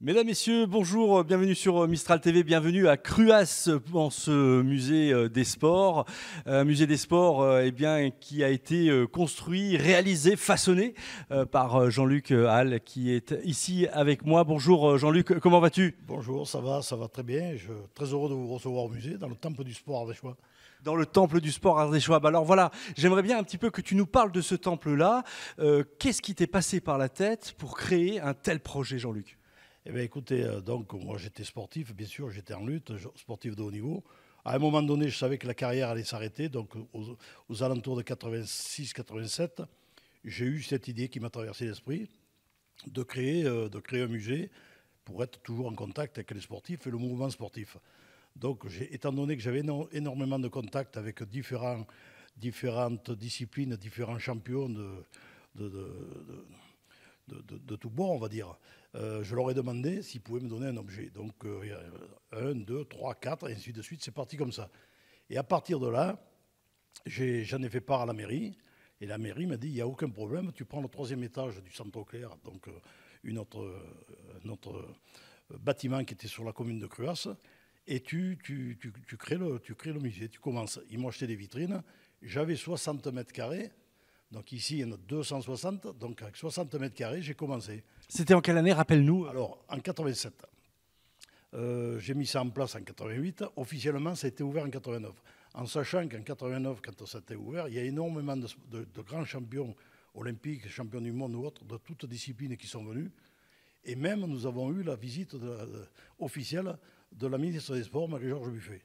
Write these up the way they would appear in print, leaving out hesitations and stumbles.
Mesdames, Messieurs, bonjour, bienvenue sur Mistral TV, bienvenue à Cruas dans ce musée des sports. Musée des sports eh bien, qui a été construit, réalisé, façonné par Jean-Luc Hall qui est ici avec moi. Bonjour Jean-Luc, comment vas-tu? Bonjour, ça va très bien. Je suis très heureux de vous recevoir au musée, dans le temple du sport ardéchois. Dans le temple du sport ardéchois. Alors voilà, j'aimerais bien un petit peu que tu nous parles de ce temple-là. Qu'est-ce qui t'est passé par la tête pour créer un tel projet, Jean-Luc? Eh bien, écoutez, donc moi j'étais sportif, bien sûr, j'étais en lutte, sportif de haut niveau. À un moment donné, je savais que la carrière allait s'arrêter, donc aux alentours de 86-87, j'ai eu cette idée qui m'a traversé l'esprit de créer un musée pour être toujours en contact avec les sportifs et le mouvement sportif. Donc, étant donné que j'avais énormément de contacts avec différentes disciplines, différents champions de, de- de tout bord, on va dire, je leur ai demandé s'ils pouvaient me donner un objet. Donc, 1, 2, 3, 4, et ainsi de suite. C'est parti comme ça. Et à partir de là, j'en ai fait part à la mairie. Et la mairie m'a dit, il n'y a aucun problème, tu prends le troisième étage du Centre Clair, donc un autre bâtiment qui était sur la commune de Cruas, et tu crées le musée, tu commences. Ils m'ont acheté des vitrines, j'avais 60 mètres carrés, donc ici il y en a 260, donc avec 60 mètres carrés, j'ai commencé. C'était en quelle année, rappelle-nous? Alors, en 87, j'ai mis ça en place en 88, officiellement ça a été ouvert en 89. En sachant qu'en 89, quand ça a été ouvert, il y a énormément de grands champions olympiques, champions du monde ou autres, de toutes disciplines qui sont venus. Et même, nous avons eu la visite officielle de la ministre des Sports, Marie-Georges Buffet.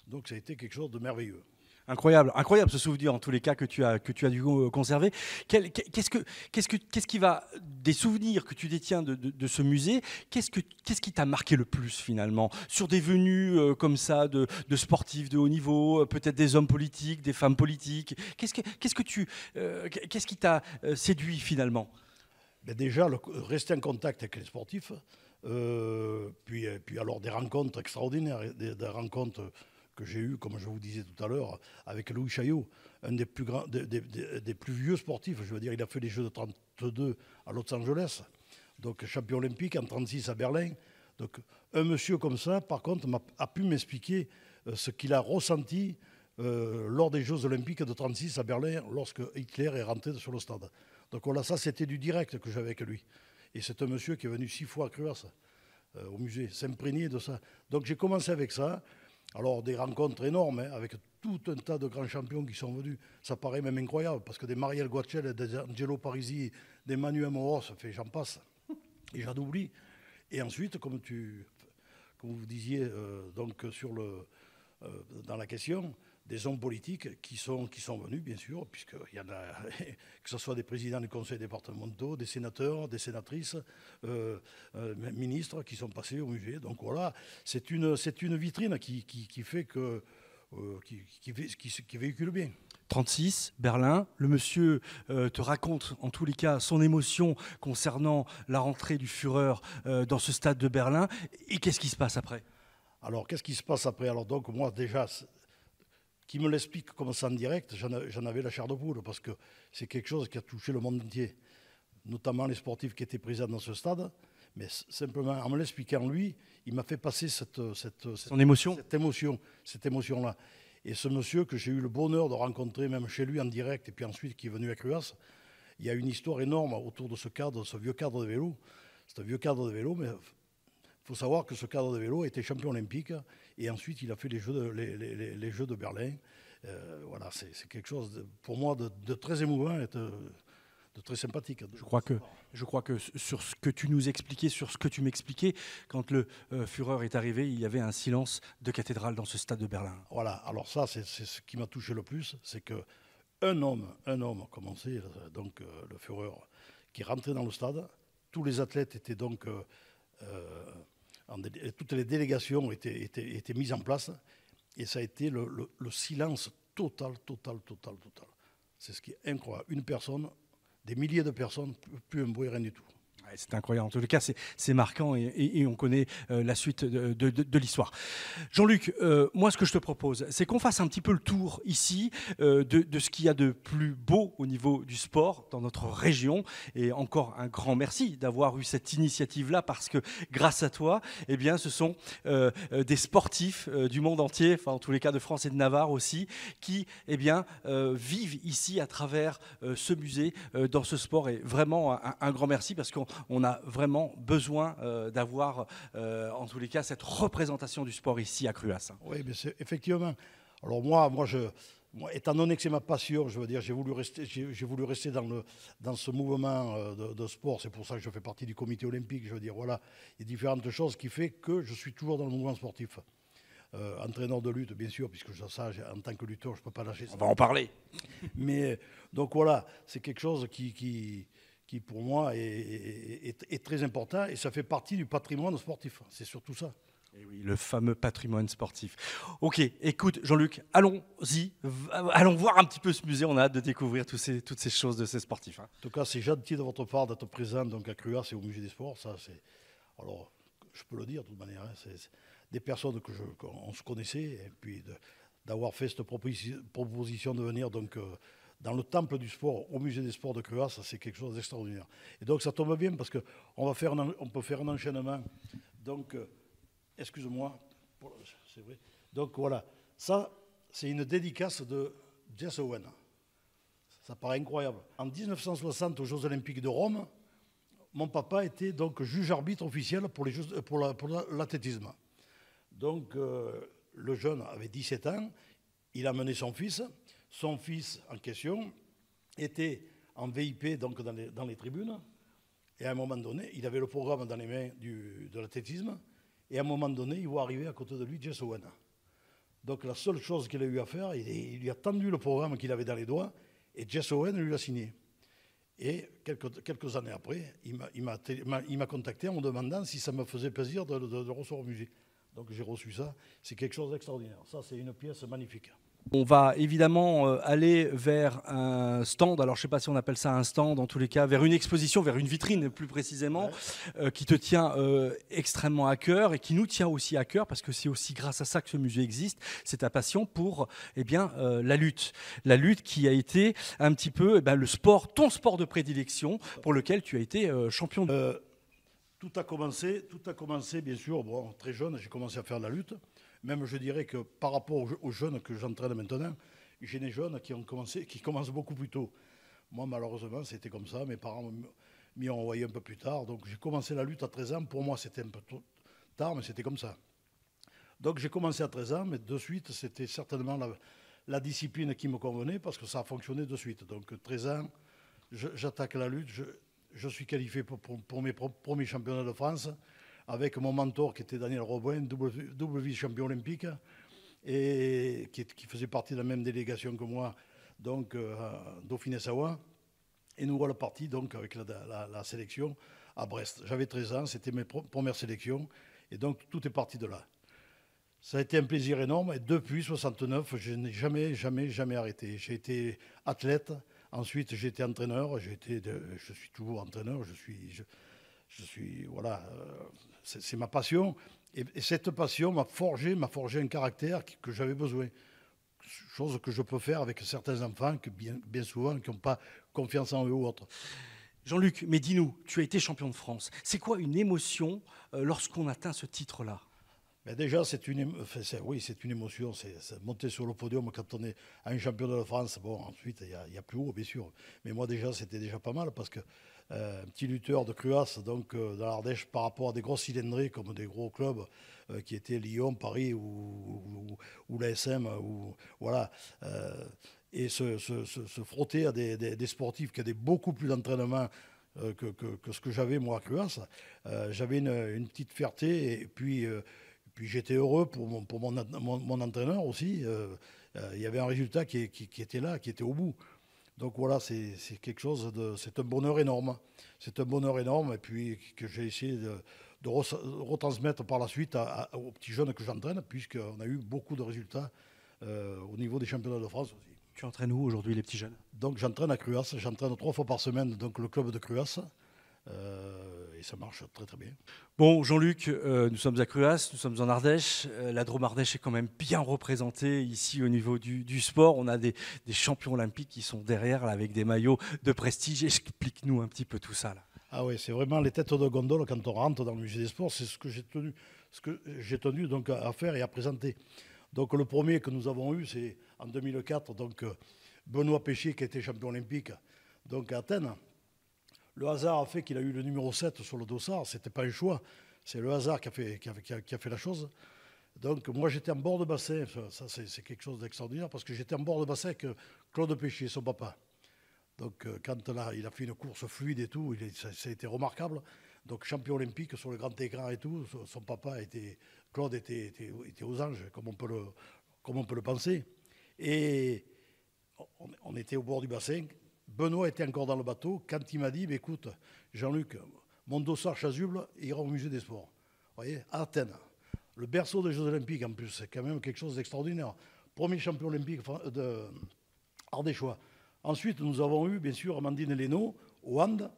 Donc ça a été quelque chose de merveilleux. Incroyable, incroyable ce souvenir en tous les cas que tu as dû conserver. Qu'est-ce qui va, des souvenirs que tu détiens de ce musée, qu'est-ce qui t'a marqué le plus finalement sur des venues comme ça de sportifs de haut niveau, peut-être des hommes politiques, des femmes politiques. Qu'est-ce qui t'a séduit finalement? Mais déjà, rester en contact avec les sportifs, puis alors des rencontres extraordinaires, des rencontres que j'ai eues, comme je vous disais tout à l'heure, avec Louis Chaillot, un des plus grands, des plus vieux sportifs. Je veux dire, il a fait les Jeux de 32 à Los Angeles, donc champion olympique en 36 à Berlin. Donc un monsieur comme ça, par contre, a pu m'expliquer ce qu'il a ressenti lors des Jeux olympiques de 36 à Berlin, lorsque Hitler est rentré sur le stade. Donc voilà, ça c'était du direct que j'avais avec lui. Et c'est un monsieur qui est venu 6 fois à Cruas, au musée, s'imprégner de ça. Donc j'ai commencé avec ça. Alors des rencontres énormes, hein, avec tout un tas de grands champions qui sont venus. Ça paraît même incroyable, parce que des Marielle Guacel, des Angelo Parisi, des Manu Amoros, j'en passe, et j'en oublie. Et ensuite, comme vous disiez donc dans la question, des hommes politiques qui sont venus, bien sûr, puisqu'il y en a, que ce soit des présidents du conseil départementaux, des sénateurs, des sénatrices, ministres qui sont passés au musée. Donc voilà, c'est une vitrine qui fait que, qui véhicule bien. 36, Berlin. Le monsieur te raconte en tous les cas son émotion concernant la rentrée du Führer dans ce stade de Berlin. Et qu'est-ce qui se passe après? Alors, qu'est-ce qui se passe après? Alors, donc, moi, déjà, qui me l'explique comme ça en direct, j'en avais la chair de poule, parce que c'est quelque chose qui a touché le monde entier, notamment les sportifs qui étaient présents dans ce stade. Mais simplement, en me l'expliquant lui, il m'a fait passer Son émotion? cette émotion-là. Et ce monsieur que j'ai eu le bonheur de rencontrer même chez lui en direct, et puis ensuite qui est venu à Cruas, il y a une histoire énorme autour de ce cadre, ce vieux cadre de vélo. C'est un vieux cadre de vélo, mais il faut savoir que ce cadre de vélo a été champion olympique et ensuite il a fait les Jeux de Berlin. Voilà, c'est quelque chose pour moi de très émouvant et de très sympathique. Je crois que sur ce que tu nous expliquais, sur ce que tu m'expliquais, quand le Führer est arrivé, il y avait un silence de cathédrale dans ce stade de Berlin. Voilà, alors ça c'est ce qui m'a touché le plus, c'est que un homme a commencé, donc le Führer, qui rentrait dans le stade. Tous les athlètes étaient donc toutes les délégations étaient mises en place et ça a été le silence total. C'est ce qui est incroyable. Une personne, des milliers de personnes, plus un bruit, rien du tout. Ouais, c'est incroyable. En tout cas, c'est marquant et on connaît la suite de l'histoire. Jean-Luc, moi, ce que je te propose, c'est qu'on fasse un petit peu le tour ici de ce qu'il y a de plus beau au niveau du sport dans notre région. Et encore un grand merci d'avoir eu cette initiative-là parce que grâce à toi, eh bien, ce sont des sportifs du monde entier, enfin, en tous les cas de France et de Navarre aussi, qui eh bien, vivent ici à travers ce musée, dans ce sport. Et vraiment, un grand merci parce qu'on a vraiment besoin d'avoir, en tous les cas, cette représentation du sport ici à Cruas. Oui, mais c'est effectivement. Alors moi, étant donné que c'est ma passion, je veux dire, j'ai voulu rester dans ce mouvement de sport. C'est pour ça que je fais partie du comité olympique. Je veux dire, voilà, il y a différentes choses qui font que je suis toujours dans le mouvement sportif. Entraîneur de lutte, bien sûr, puisque ça, en tant que lutteur, je ne peux pas lâcher ça. On va en parler. Mais donc voilà, c'est quelque chose qui pour moi, est très important et ça fait partie du patrimoine sportif. C'est surtout ça. Et oui, le fameux patrimoine sportif. Ok, écoute Jean-Luc, allons-y, allons voir un petit peu ce musée, on a hâte de découvrir toutes ces choses de ces sportifs. Hein. En tout cas, c'est gentil de votre part d'être présent donc, à Cruas et au musée des sports. Alors, je peux le dire de toute manière, hein, c'est des personnes qu'on se connaissait et puis d'avoir fait cette proposition de venir donc, dans le temple du sport, au musée des sports de Cruas, c'est quelque chose d'extraordinaire. Et donc ça tombe bien parce qu'on peut faire un enchaînement. Donc, excuse-moi, c'est vrai. Donc voilà, ça, c'est une dédicace de Jess Owen. Ça paraît incroyable. En 1960, aux Jeux Olympiques de Rome, mon papa était donc juge-arbitre officiel pour l'athlétisme. Donc, le jeune avait 17 ans, il a mené son fils. Son fils en question était en VIP donc dans les tribunes. Et à un moment donné, il avait le programme dans les mains de l'athlétisme. Et à un moment donné, il voit arriver à côté de lui Jess Owen. Donc la seule chose qu'il a eu à faire, il lui a tendu le programme qu'il avait dans les doigts et Jess Owen lui a signé. Et quelques années après, il m'a contacté en me demandant si ça me faisait plaisir de le recevoir au musée. Donc j'ai reçu ça. C'est quelque chose d'extraordinaire. Ça, c'est une pièce magnifique. On va évidemment aller vers un stand, alors je ne sais pas si on appelle ça un stand, en tous les cas, vers une exposition, vers une vitrine plus précisément, qui te tient extrêmement à cœur et qui nous tient aussi à cœur parce que c'est aussi grâce à ça que ce musée existe, c'est ta passion pour eh bien, la lutte. La lutte qui a été un petit peu eh bien, ton sport de prédilection pour lequel tu as été champion. Tout a commencé bien sûr, bon, très jeune, j'ai commencé à faire de la lutte. Même je dirais que par rapport aux jeunes que j'entraîne maintenant, j'ai des jeunes qui commencent beaucoup plus tôt. Moi, malheureusement, c'était comme ça. Mes parents m'y ont envoyé un peu plus tard. Donc j'ai commencé la lutte à 13 ans. Pour moi, c'était un peu tard, mais c'était comme ça. Donc j'ai commencé à 13 ans, mais de suite, c'était certainement la discipline qui me convenait parce que ça a fonctionné de suite. Donc 13 ans, j'attaque la lutte. Je suis qualifié pour mes premiers championnats de France avec mon mentor qui était Daniel Robin, double vice-champion olympique, et qui faisait partie de la même délégation que moi, donc Dauphiné-Savoie. Et nous voilà partis donc avec la sélection à Brest. J'avais 13 ans, c'était mes premières sélections, et donc tout est parti de là. Ça a été un plaisir énorme, et depuis 69, je n'ai jamais arrêté. J'ai été athlète, ensuite j'ai été entraîneur, je suis toujours entraîneur, voilà, c'est ma passion. Et cette passion m'a forgé un caractère que j'avais besoin. Chose que je peux faire avec certains enfants qui, bien souvent, qui n'ont pas confiance en eux ou autres. Jean-Luc, mais dis-nous, tu as été champion de France. C'est quoi une émotion lorsqu'on atteint ce titre-là ? Ben déjà, c'est une émotion. C'est monter sur le podium quand on est un champion de France. Bon, ensuite, il y a plus haut, bien sûr. Mais moi, déjà, c'était déjà pas mal parce que un petit lutteur de Cruas, donc dans l'Ardèche, par rapport à des gros cylindrés comme des gros clubs qui étaient Lyon, Paris ou l'ASM, voilà. Et se frotter à des sportifs qui avaient beaucoup plus d'entraînement que ce que j'avais moi à Cruas, j'avais une petite fierté et puis j'étais heureux pour mon entraîneur aussi. Il y avait un résultat qui était là, qui était au bout. Donc voilà, c'est quelque chose c'est un bonheur énorme. C'est un bonheur énorme et puis que j'ai essayé de retransmettre par la suite aux petits jeunes que j'entraîne, puisqu'on a eu beaucoup de résultats au niveau des championnats de France aussi. Tu entraînes où aujourd'hui les petits jeunes ? Donc j'entraîne à Cruas, j'entraîne 3 fois par semaine, donc le club de Cruas. Et ça marche très très bien. Bon, Jean-Luc, nous sommes à Cruas, nous sommes en Ardèche. La Drôme Ardèche est quand même bien représentée ici au niveau du sport. On a des champions olympiques qui sont derrière là, avec des maillots de prestige. Explique-nous un petit peu tout ça là. Ah oui, c'est vraiment les têtes de gondole quand on rentre dans le musée des sports. C'est ce que j'ai tenu donc à faire et à présenter. Donc le premier que nous avons eu, c'est en 2004, donc Benoît Péchier qui a été champion olympique donc à Athènes. Le hasard a fait qu'il a eu le numéro 7 sur le dossard. Ce n'était pas un choix. C'est le hasard qui a fait la chose. Donc moi j'étais en bord de bassin. Ça c'est quelque chose d'extraordinaire parce que j'étais en bord de bassin avec Claude Péchier, son papa. Donc quand là, il a fait une course fluide et tout, ça a été remarquable. Donc champion olympique sur le grand écran et tout. Son papa Claude était aux anges, comme on peut le penser. Et on était au bord du bassin. Benoît était encore dans le bateau quand il m'a dit, écoute, Jean-Luc, mon dossard chasuble ira au musée des sports. Vous voyez, à Athènes, le berceau des Jeux Olympiques en plus, c'est quand même quelque chose d'extraordinaire. Premier champion olympique ardéchois. Ensuite, nous avons eu, bien sûr, Amandine Leno, au hand,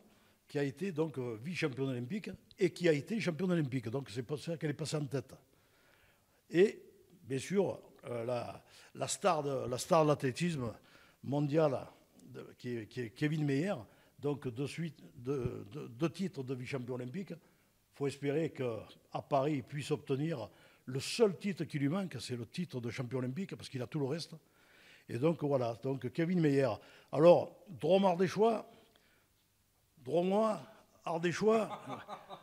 qui a été donc vice-championne olympique et qui a été championne olympique. Donc c'est pour ça qu'elle est passée en tête. Et, bien sûr, la star de l'athlétisme mondial, qui est Kevin Meyer, donc deux titres de vice-champion olympique. Il faut espérer qu'à Paris, il puisse obtenir le seul titre qui lui manque, c'est le titre de champion olympique, parce qu'il a tout le reste. Et donc voilà, donc Kevin Meyer. Alors, Drôme Ardéchois, Dromois, Ardéchois,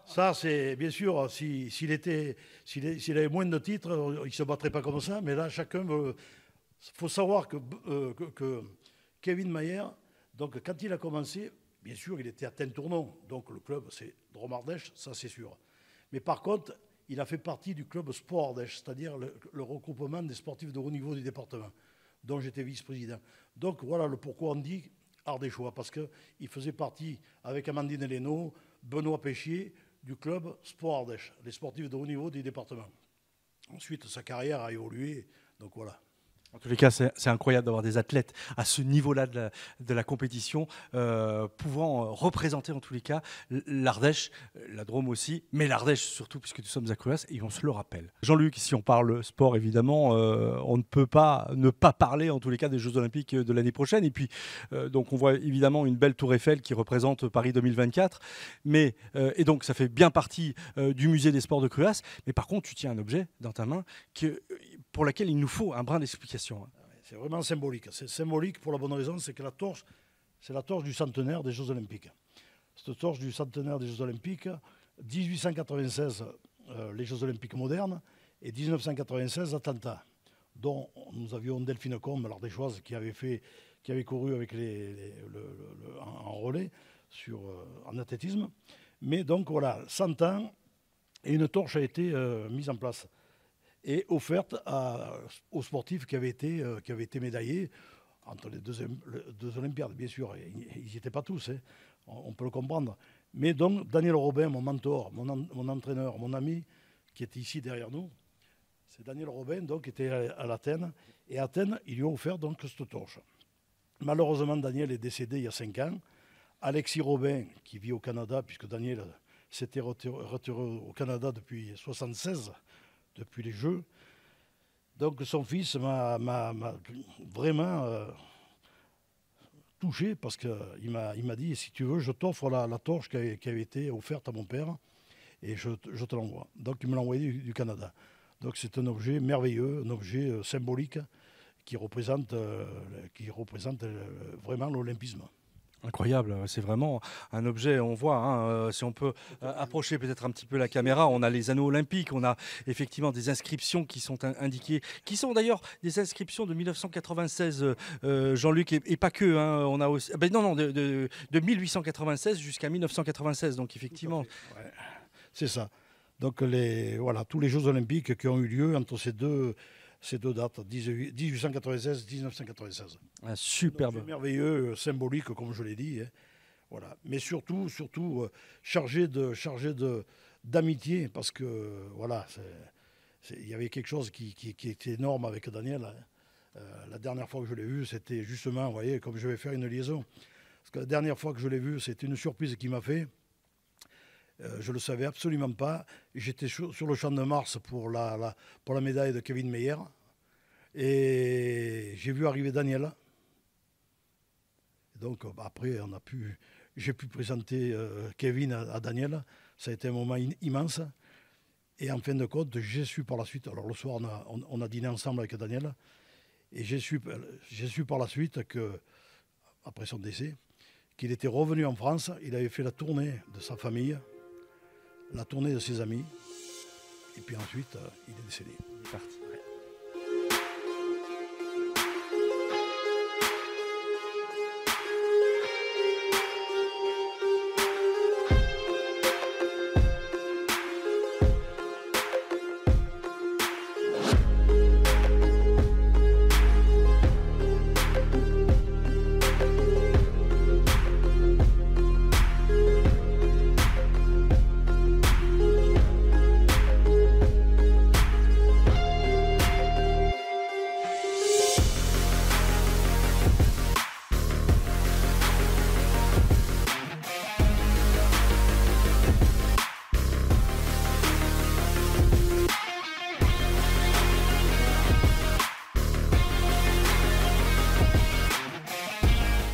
ça c'est bien sûr, s'il avait moins de titres, il ne se battrait pas comme ça, mais là chacun veut. Il faut savoir que Kevin Meyer, donc quand il a commencé, bien sûr il était à Tain-Tournon, donc le club c'est Drôme Ardèche, ça c'est sûr. Mais par contre, il a fait partie du club Sport Ardèche, c'est-à-dire le regroupement des sportifs de haut niveau du département, dont j'étais vice-président. Donc voilà le pourquoi on dit Ardéchois, parce qu'il faisait partie, avec Amandine Leno, Benoît Péchier, du club Sport Ardèche, les sportifs de haut niveau du département. Ensuite, sa carrière a évolué, donc voilà. En tous les cas, c'est incroyable d'avoir des athlètes à ce niveau-là de la compétition, pouvant représenter en tous les cas l'Ardèche, la Drôme aussi, mais l'Ardèche surtout, puisque nous sommes à Cruas, et on se le rappelle. Jean-Luc, si on parle sport, évidemment, on ne peut pas ne pas parler en tous les cas des Jeux Olympiques de l'année prochaine. Et puis, donc on voit évidemment une belle tour Eiffel qui représente Paris 2024, et donc ça fait bien partie du musée des sports de Cruas. Mais par contre, tu tiens un objet dans ta main pour lequel il nous faut un brin d'explication. C'est vraiment symbolique. C'est symbolique pour la bonne raison, c'est que la torche, c'est la torche du centenaire des Jeux Olympiques. Cette torche du centenaire des Jeux Olympiques, 1896, les Jeux Olympiques modernes, et 1996, Atlanta, dont nous avions Delphine Combe, l'Ardéchoise, qui avait couru avec en relais en athlétisme. Mais donc voilà, 100 ans, et une torche a été mise en place et offerte aux sportifs qui avaient été médaillés entre les deux Olympiades, bien sûr. Ils n'y étaient pas tous, hein, on peut le comprendre. Mais donc, Daniel Robin, mon mentor, mon entraîneur, mon ami, qui est ici derrière nous, c'est Daniel Robin, donc, qui était à l'Athènes. Et à Athènes, ils lui ont offert donc cette torche. Malheureusement, Daniel est décédé il y a 5 ans. Alexis Robin, qui vit au Canada, puisque Daniel s'était retiré au Canada depuis 1976, depuis les Jeux. Donc son fils m'a vraiment touché parce qu'il m'a dit, si tu veux, je t'offre la torche qui avait été offerte à mon père et je te l'envoie. Donc il me l'a envoyé du Canada. Donc c'est un objet merveilleux, un objet symbolique qui représente vraiment l'olympisme. Incroyable, c'est vraiment un objet, on voit, hein, si on peut approcher peut-être un petit peu la caméra, on a les anneaux olympiques, on a effectivement des inscriptions qui sont indiquées, qui sont d'ailleurs des inscriptions de 1996, Jean-Luc, et pas que, hein, on a aussi, de 1896 jusqu'à 1996, donc effectivement. Ouais, c'est ça. Donc voilà, tous les Jeux olympiques qui ont eu lieu entre ces deux dates, 1896-1996. Un superbe. Merveilleux, symbolique, comme je l'ai dit. Hein. Voilà. Mais surtout chargé d'amitié, parce que voilà, il y avait quelque chose qui était énorme avec Daniel. Hein. La dernière fois que je l'ai vu, c'était justement, vous voyez, comme je vais faire une liaison. Parce que la dernière fois que je l'ai vu, c'était une surprise qu'il m'a fait. Je ne le savais absolument pas. J'étais sur le champ de Mars pour la médaille de Kevin Meyer. Et j'ai vu arriver Daniel. Donc après, j'ai pu présenter Kevin à Daniel. Ça a été un moment immense. Et en fin de compte, j'ai su par la suite, alors le soir on a dîné ensemble avec Daniel, et j'ai su par la suite que, après son décès, qu'il était revenu en France, il avait fait la tournée de sa famille, la tournée de ses amis, et puis ensuite il est décédé. Il est parti.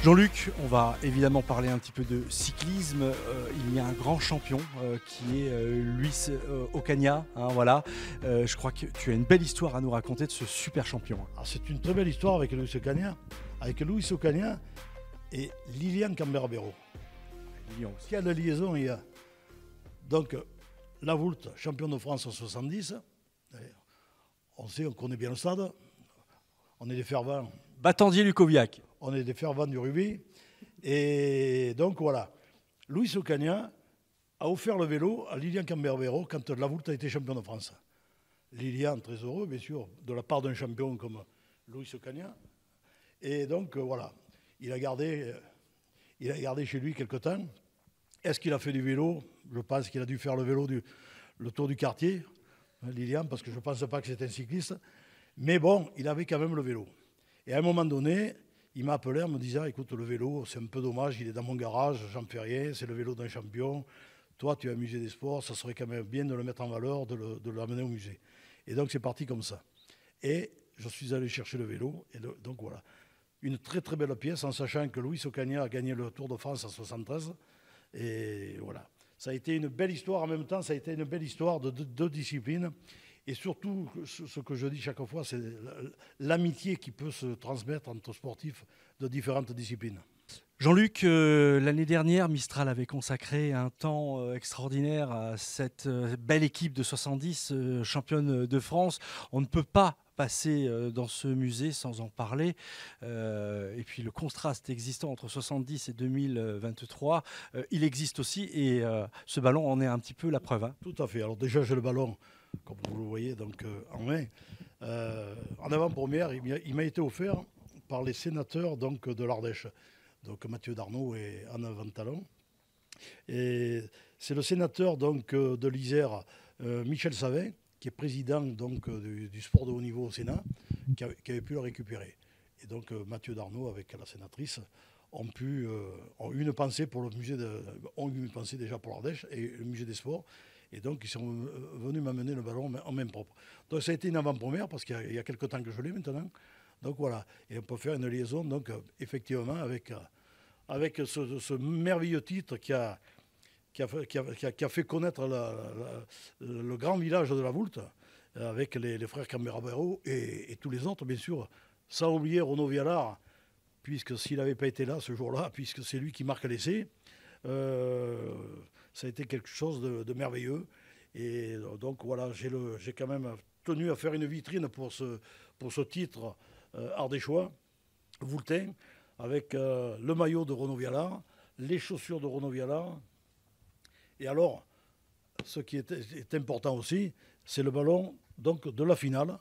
Jean-Luc, on va évidemment parler un petit peu de cyclisme. Il y a un grand champion qui est Luis Ocaña. Hein, voilà. Je crois que tu as une belle histoire à nous raconter de ce super champion. C'est une très belle histoire avec Luis Ocaña. Avec Luis Ocaña et Lilian Camberbero. Quelle liaison il y a. Donc, la Voulte, champion de France en 70. On connaît bien le stade. On est des fervents. Battendier-Lucoviac. On est des fervents du rugby. Et donc voilà, Luis Ocaña a offert le vélo à Lilian Camberbero quand la Voulte a été champion de France. Lilian, très heureux, bien sûr, de la part d'un champion comme Luis Ocaña. Et donc voilà, il a gardé chez lui quelque temps. Est-ce qu'il a fait du vélo? Je pense qu'il a dû faire le vélo, le tour du quartier, Lilian, parce que je ne pense pas que c'était un cycliste. Mais bon, il avait quand même le vélo. Et à un moment donné, il m'a appelé en me disant, écoute, le vélo, c'est un peu dommage, il est dans mon garage, j'en fais rien, c'est le vélo d'un champion. Toi, tu es un musée des sports, ça serait quand même bien de le mettre en valeur, de l'amener au musée. Et donc, c'est parti comme ça. Et je suis allé chercher le vélo. Et donc, voilà. Une très, très belle pièce, en sachant que Luis Ocaña a gagné le Tour de France en 73. Et voilà. Ça a été une belle histoire. En même temps, ça a été une belle histoire de deux disciplines. Et surtout, ce que je dis chaque fois, c'est l'amitié qui peut se transmettre entre sportifs de différentes disciplines. Jean-Luc, l'année dernière, Mistral avait consacré un temps extraordinaire à cette belle équipe de 70, championne de France. On ne peut pas passer dans ce musée sans en parler. Et puis le contraste existant entre 70 et 2023, il existe aussi. Et ce ballon en est un petit peu la preuve. Hein. Tout à fait. Alors déjà, j'ai le ballon, comme vous le voyez, donc, en main. En avant-première, il m'a été offert par les sénateurs donc, de l'Ardèche. Donc Mathieu Darnaud et Anne Ventalon. Et c'est le sénateur donc, de l'Isère, Michel Savin, qui est président donc, du sport de haut niveau au Sénat, qui avait pu le récupérer. Et donc Mathieu Darnaud, avec la sénatrice, ont eu une pensée pour le musée, ont eu une pensée déjà pour l'Ardèche et le musée des sports. Et donc ils sont venus m'amener le ballon en main propre. Donc ça a été une avant-première, parce qu'il y a quelques temps que je l'ai maintenant. Donc voilà, et on peut faire une liaison donc, effectivement avec ce merveilleux titre qui a fait connaître le grand village de la Voulte, avec les frères Camberbero et tous les autres, bien sûr, sans oublier Renaud Vialard, puisque s'il n'avait pas été là ce jour-là, puisque c'est lui qui marque l'essai, ça a été quelque chose de merveilleux. Et donc voilà, j'ai quand même tenu à faire une vitrine pour ce titre ardéchois, voultain, avec le maillot de Renaud Vialard, les chaussures de Renaud Vialard. Et alors, ce qui est important aussi, c'est le ballon donc, de la finale,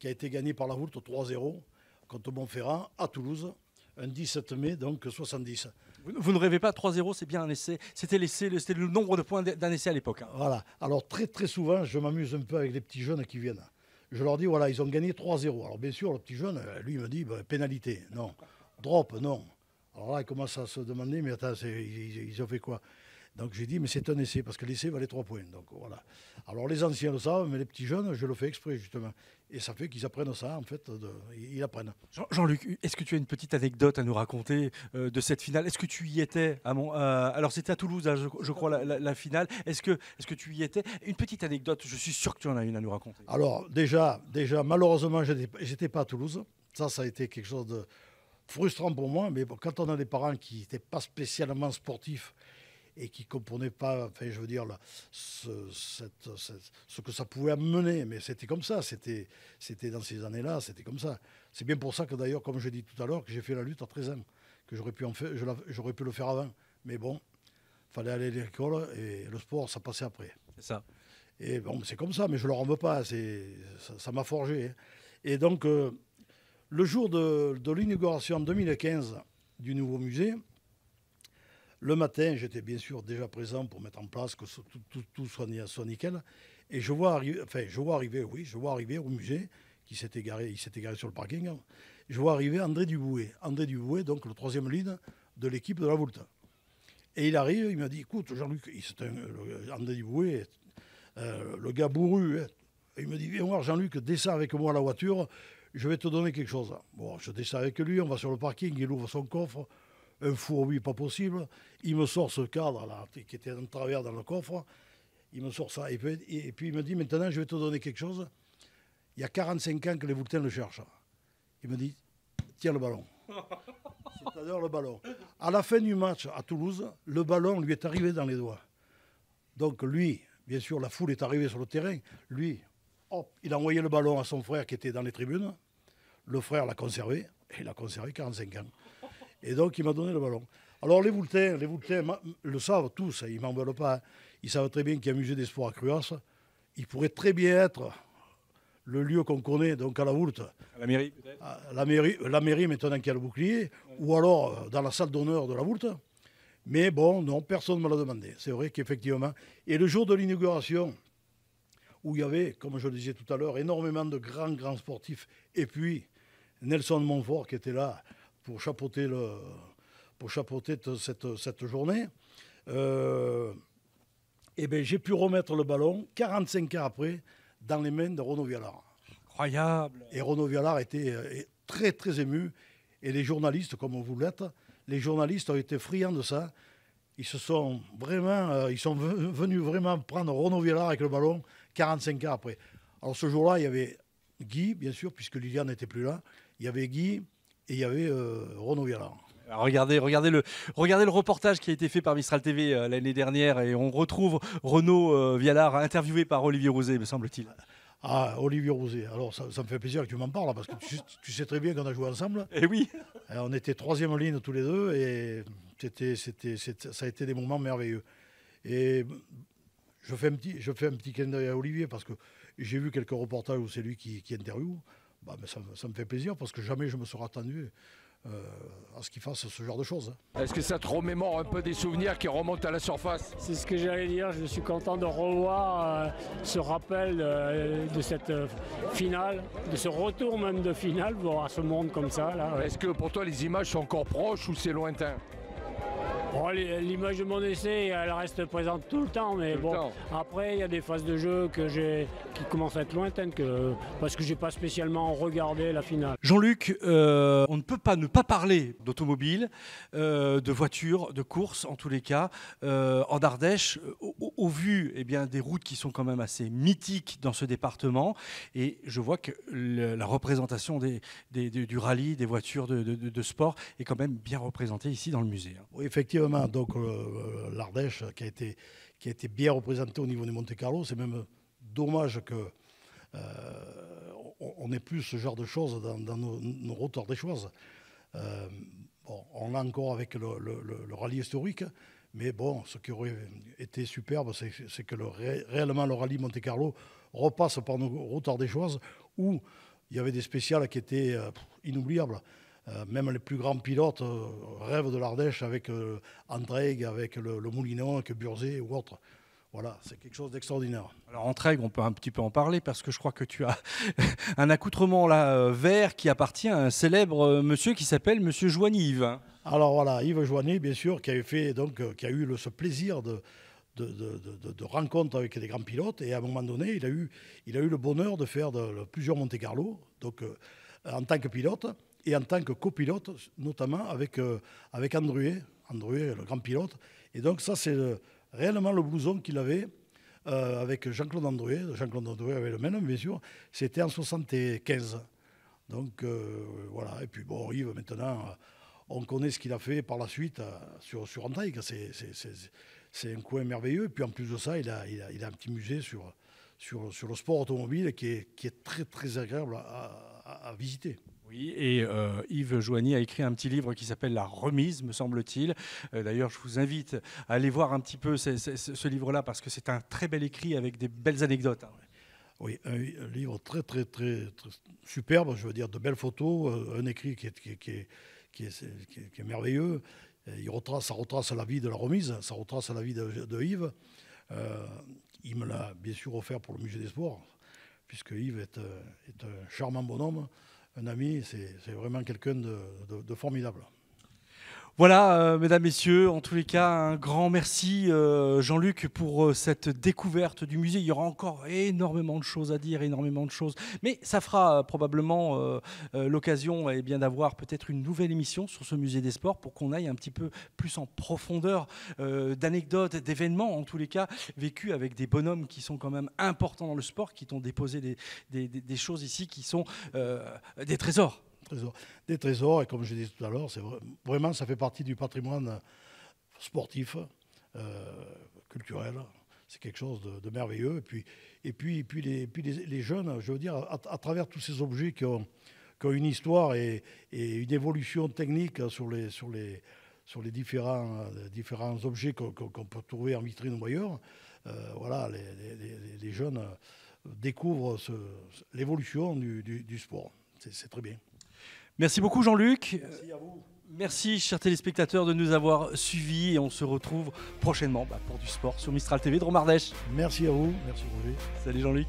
qui a été gagné par la Voulte 3-0 contre Montferrand à Toulouse, un 17 mai donc 70. Vous ne rêvez pas, 3-0, c'est bien un essai. C'était le nombre de points d'un essai à l'époque. Hein. Voilà. Alors très très souvent, je m'amuse un peu avec les petits jeunes qui viennent. Je leur dis, voilà, ils ont gagné 3-0. Alors bien sûr, le petit jeune, lui, il me dit, pénalité, non. Drop, non. Alors là, il commence à se demander, mais attends, ils ont fait quoi? Donc j'ai dit, mais c'est un essai, parce que l'essai valait 3 points. Donc voilà. Alors les anciens le savent, mais les petits jeunes, je le fais exprès, justement. Et ça fait qu'ils apprennent ça, en fait, ils apprennent. Jean-Luc, est-ce que tu as une petite anecdote à nous raconter de cette finale? Est-ce que tu y étais alors c'était à Toulouse, hein, je crois, la finale. Est-ce que tu y étais? Une petite anecdote, je suis sûr que tu en as une à nous raconter. Alors déjà malheureusement, j'étais pas à Toulouse. Ça a été quelque chose de frustrant pour moi. Mais bon, quand on a des parents qui n'étaient pas spécialement sportifs et qui ne comprenaient pas, enfin, je veux dire, ce que ça pouvait amener. Mais c'était comme ça, c'était dans ces années-là, c'était comme ça. C'est bien pour ça que d'ailleurs, comme je dis tout à l'heure, que j'ai fait la lutte à 13 ans, que j'aurais pu le faire avant. Mais bon, il fallait aller à l'école et le sport, ça passait après. C'est ça. Et bon, c'est comme ça, mais je ne leur en veux pas, ça m'a forgé. Hein. Et donc, le jour de l'inauguration en 2015 du nouveau musée, le matin, j'étais bien sûr déjà présent pour mettre en place que tout soit nickel. Et je vois arriver au musée, il s'était garé sur le parking. Je vois arriver André Dubouet. André Dubouet, donc le 3e ligne de l'équipe de la Volta. Et il arrive, il m'a dit, écoute, Jean-Luc, André Dubouet, le gars bourru, hein. Et il me dit, viens voir Jean-Luc, descends avec moi à la voiture, je vais te donner quelque chose. Bon, je descends avec lui, on va sur le parking, il ouvre son coffre. Un fourbi pas possible. Il me sort ce cadre là, qui était en travers dans le coffre. Il me sort ça. Et puis il me dit, maintenant, je vais te donner quelque chose. Il y a 45 ans que les Voultains le cherchent. Il me dit, tiens le ballon. C'est-à-dire le ballon. À la fin du match à Toulouse, le ballon lui est arrivé dans les doigts. Donc lui, bien sûr, la foule est arrivée sur le terrain. Lui, hop, il a envoyé le ballon à son frère qui était dans les tribunes. Le frère l'a conservé. Et il l'a conservé 45 ans. Et donc, il m'a donné le ballon. Alors, les Voultains le savent tous, ils ne m'en veulent pas. Ils savent très bien qu'il y a un musée des sports à Cruas. Il pourrait très bien être le lieu qu'on connaît, donc à la Voulte. À la mairie, peut-être. La mairie, maintenant qu'il y a le bouclier, ou alors dans la salle d'honneur de la Voulte. Mais bon, non, personne ne me l'a demandé. C'est vrai qu'effectivement. Et le jour de l'inauguration, où il y avait, comme je le disais tout à l'heure, énormément de grands sportifs, et puis Nelson Montfort qui était là pour chapeauter cette journée, et ben, j'ai pu remettre le ballon 45 ans après dans les mains de Renaud Vialard. Incroyable. Et Renaud Vialard était très très ému. Et les journalistes, comme vous l'êtes, les journalistes ont été friands de ça. Ils sont venus vraiment prendre Renaud Vialard avec le ballon 45 ans après. Alors ce jour-là, il y avait Guy, bien sûr, puisque Liliane n'était plus là. Il y avait Guy. Et il y avait Renaud Vialard. Alors regardez le reportage qui a été fait par Mistral TV l'année dernière et on retrouve Renaud Vialard interviewé par Olivier Rouzet, me semble-t-il. Ah, Olivier Rouzet. Alors ça me fait plaisir que tu m'en parles parce que tu sais très bien qu'on a joué ensemble. Eh oui. On était 3e ligne tous les deux et ça a été des moments merveilleux. Et je fais un petit clin d'œil à Olivier parce que j'ai vu quelques reportages où c'est lui qui interviewe. Bah, mais ça me fait plaisir parce que jamais je me serais attendu à ce qu'il fasse ce genre de choses. Est-ce que ça te remémore un peu des souvenirs qui remontent à la surface? C'est ce que j'allais dire, je suis content de revoir ce rappel de cette finale, de ce retour même de finale, voir ce monde comme ça. Là, ouais. Est-ce que pour toi les images sont encore proches ou c'est lointain? Bon, l'image de mon essai, elle reste présente tout le temps, mais bon, après il y a des phases de jeu qui commencent à être lointaines parce que j'ai pas spécialement regardé la finale. Jean-Luc, on ne peut pas ne pas parler d'automobile, de voitures, de courses en tous les cas. En Ardèche, au vu des routes qui sont quand même assez mythiques dans ce département, et je vois que la représentation du rallye, des voitures de sport est quand même bien représentée ici dans le musée. Oui, effectivement. Donc l'Ardèche qui a été bien représentée au niveau du Monte-Carlo, c'est même dommage qu'on n'ait plus ce genre de choses dans nos routes ardéchoises. On l'a encore avec le rallye historique, mais bon, ce qui aurait été superbe, c'est que réellement le rallye Monte-Carlo repasse par nos routes ardéchoises où il y avait des spéciales qui étaient inoubliables. Même les plus grands pilotes rêvent de l'Ardèche avec Andraig, avec le Moulinon, avec Burzet ou autres. Voilà, c'est quelque chose d'extraordinaire. Alors en trègue, on peut un petit peu en parler parce que je crois que tu as un accoutrement là vert qui appartient à un célèbre monsieur qui s'appelle Monsieur Joigny-Yves. Alors voilà, Yves Joigny, bien sûr, qui avait fait donc qui a eu ce plaisir de rencontres avec des grands pilotes, et à un moment donné, il a eu le bonheur de faire plusieurs Monte-Carlo, donc en tant que pilote et en tant que copilote, notamment avec Andruet, le grand pilote. Et donc ça, c'est réellement le blouson qu'il avait avec Jean-Claude Andruet. Jean-Claude Andruet avait le même, bien sûr. C'était en 1975. Donc voilà. Et puis bon, Yves, maintenant, on connaît ce qu'il a fait par la suite sur Antaïg. C'est un coin merveilleux. Et puis en plus de ça, il a un petit musée sur le sport automobile qui est très, très agréable à visiter. Oui, et Yves Joigny a écrit un petit livre qui s'appelle La Remise, me semble-t-il. D'ailleurs, je vous invite à aller voir un petit peu ce livre-là parce que c'est un très bel écrit avec des belles anecdotes. Oui, un livre très, très, très, très superbe, je veux dire, de belles photos, un écrit qui est merveilleux. Ça retrace la vie de la remise, ça retrace la vie de Yves. Il me l'a bien sûr offert pour le musée des sports, puisque Yves est un charmant bonhomme, un ami, c'est vraiment quelqu'un de formidable. Voilà, mesdames, messieurs, en tous les cas, un grand merci Jean-Luc pour cette découverte du musée. Il y aura encore énormément de choses à dire, énormément de choses. Mais ça fera probablement l'occasion d'avoir peut-être une nouvelle émission sur ce musée des sports pour qu'on aille un petit peu plus en profondeur d'anecdotes, d'événements, en tous les cas, vécus avec des bonhommes qui sont quand même importants dans le sport, qui t'ont déposé des choses ici qui sont des trésors. Des trésors, et comme je disais tout à l'heure, vraiment ça fait partie du patrimoine sportif, culturel. C'est quelque chose de merveilleux. Et puis les jeunes, je veux dire, à travers tous ces objets qui ont une histoire et une évolution technique sur les différents objets qu'on peut trouver en vitrine ou ailleurs, voilà, les jeunes découvrent l'évolution du sport. C'est très bien. Merci beaucoup Jean-Luc. Merci à vous. Merci chers téléspectateurs de nous avoir suivis et on se retrouve prochainement pour du sport sur Mistral TV de Romardèche. Merci à vous. Merci Roger. Salut Jean-Luc.